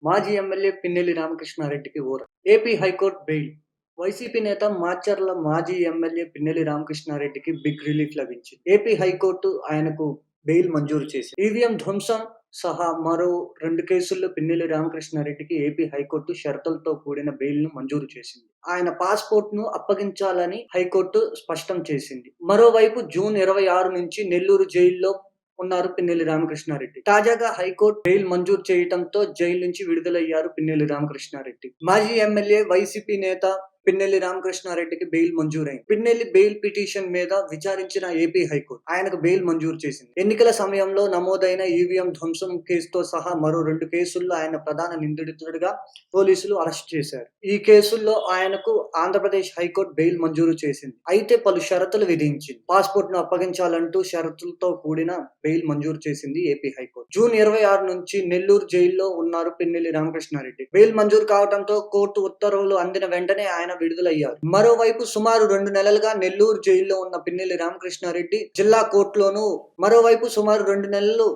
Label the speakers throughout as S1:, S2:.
S1: మాజీ ఎమ్మెల్యే పిన్నెల్లి రామకృష్ణారెడ్డికి ఊర. AP high court bail. YCP నేత మాచర్ల మాజీ ఎమ్మెల్యే పిన్నెల్లి రామకృష్ణారెడ్డికి బిగ్ రిలీఫ్ లభించింది. ఏపీ హైకోర్టు ఆయనకు బెయిల్ మంజూరు చేసింది. ఈవీఎం ధ్వంసం సహా మరో 2 కేసుల్లో పిన్నెల్లి రామకృష్ణారెడ్డికి ఏపీ హైకోర్టు షరతులతో కూడిన బెయిల్‌ను మంజూరు చేసింది. ఆయన పాస్‌పోర్ట్‌ను అప్పగించాలని హైకోర్టు స్పష్టం చేసింది. మరోవైపు జూన్ 26 నుంచి నెల్లూరు జైలులో ఉన్నారు పిన్నెల్లి రామకృష్ణారెడ్డి. తాజాగా హైకోర్టు బెయిల్ మంజూరు చేయడంతో జైలు నుంచి విడుదలయ్యారు పిన్నెల్లి రామకృష్ణారెడ్డి. మాజీ ఎమ్మెల్యే, వైసీపీ నేత పిన్నెల్లి రామకృష్ణారెడ్డికి బెయిల్ మంజూరైంది. పిన్నెల్లి బెయిల్ పిటిషన్ మీద విచారించిన ఏపీ హైకోర్టు ఆయనకు బెయిల్ మంజూరు చేసింది. ఎన్నికల సమయంలో నమోదైన ఈవీఎం ధ్వంసం కేసుతో సహా మరో 2 కేసుల్లో ఆయన ప్రధాన నిందితుడిగా పోలీసులు అరెస్ట్ చేశారు. ఈ కేసుల్లో ఆయనకు ఆంధ్రప్రదేశ్ హైకోర్టు బెయిల్ మంజూరు చేసింది. అయితే పలు షరతులు విధించింది. పాస్‌పోర్ట్‌ను అప్పగించాలంటూ షరతులతో కూడిన బెయిల్ మంజూరు చేసింది ఏపీ హైకోర్టు. జూన్ 26 నుంచి నెల్లూరు జైల్లో ఉన్నారు పిన్నెల్లి రామకృష్ణారెడ్డి. బెయిల్ మంజూరు కావడంతో కోర్టు ఉత్తర్వులు అందిన వెంటనే ఆయన విడుదలయ్యారు. మరోవైపు సుమారు 2 నెలలుగా నెల్లూరు జైల్లో ఉన్న పిన్నెల్లి రామకృష్ణారెడ్డి జిల్లా కోర్టులోనూ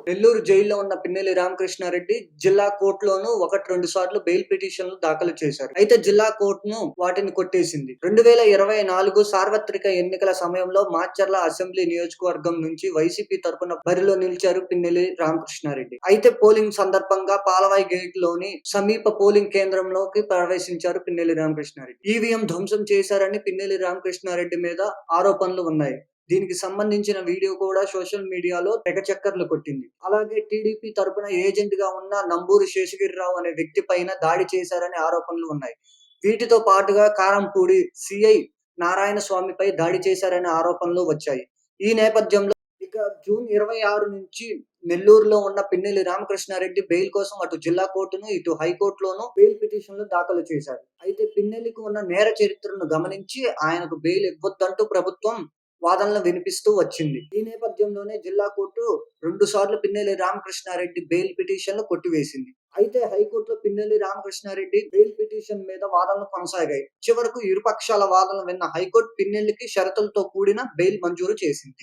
S1: నెల్లూరు జైల్లో ఉన్న పిన్నెల్లి రామకృష్ణారెడ్డి జిల్లా కోర్టులోనూ 1-2 సార్లు బెయిల్ పిటిషన్లు దాఖలు చేశారు. అయితే జిల్లా కోర్టును వాటిని కొట్టేసింది. 2024 సార్వత్రిక ఎన్నికల సమయంలో మాచర్ల అసెంబ్లీ నియోజకవర్గం నుంచి వైసీపీ తరపున బరిలో నిలిచారు పిన్నెల్లి రామకృష్ణారెడ్డి. అయితే పోలింగ్ సందర్భంగా పాలవాయి గేట్ లోని సమీప పోలింగ్ కేంద్రంలోకి ప్రవేశించారు పిన్నెల్లి రామకృష్ణారెడ్డి. ఈవీఎం ధ్వంసం చేశారని పిన్నెల్లి రామకృష్ణారెడ్డి మీద ఆరోపణలు ఉన్నాయి. దీనికి సంబంధించిన వీడియో కూడా సోషల్ మీడియాలో తెగ చక్కర్లు కొట్టింది. అలాగే టీడీపీ తరపున ఏజెంట్ గా ఉన్న నంబూరు శేషగిరిరావు అనే వ్యక్తి పైన దాడి చేశారనే ఆరోపణలు ఉన్నాయి. వీటితో పాటుగా కారంపూడి సీఐ నారాయణ స్వామిపై దాడి చేశారనే ఆరోపణలు వచ్చాయి. ఈ నేపథ్యంలో ఇక జూన్ 26 నుంచి నెల్లూరులో ఉన్న పిన్నెల్లి రామకృష్ణారెడ్డి బెయిల్ కోసం అటు జిల్లా కోర్టును, ఇటు హైకోర్టులోనూ బెయిల్ పిటిషన్లు దాఖలు చేశారు. అయితే పిన్నెల్లికి ఉన్న నేర చరిత్రను గమనించి ఆయనకు బెయిల్ ఇవ్వొద్దంటూ ప్రభుత్వం వాదనలు వినిపిస్తూ వచ్చింది. ఈ నేపథ్యంలోనే జిల్లా కోర్టు 2 సార్లు పిన్నెల్లి రామకృష్ణారెడ్డి బెయిల్ పిటిషన్లు కొట్టివేసింది. అయితే హైకోర్టులో పిన్నెల్లి రామకృష్ణారెడ్డి బెయిల్ పిటిషన్ మీద వాదనలు కొనసాగాయి. చివరకు ఇరుపక్షాల వాదనలు విన్న హైకోర్టు పిన్నెల్లికి షరతులతో కూడిన బెయిల్ మంజూరు చేసింది.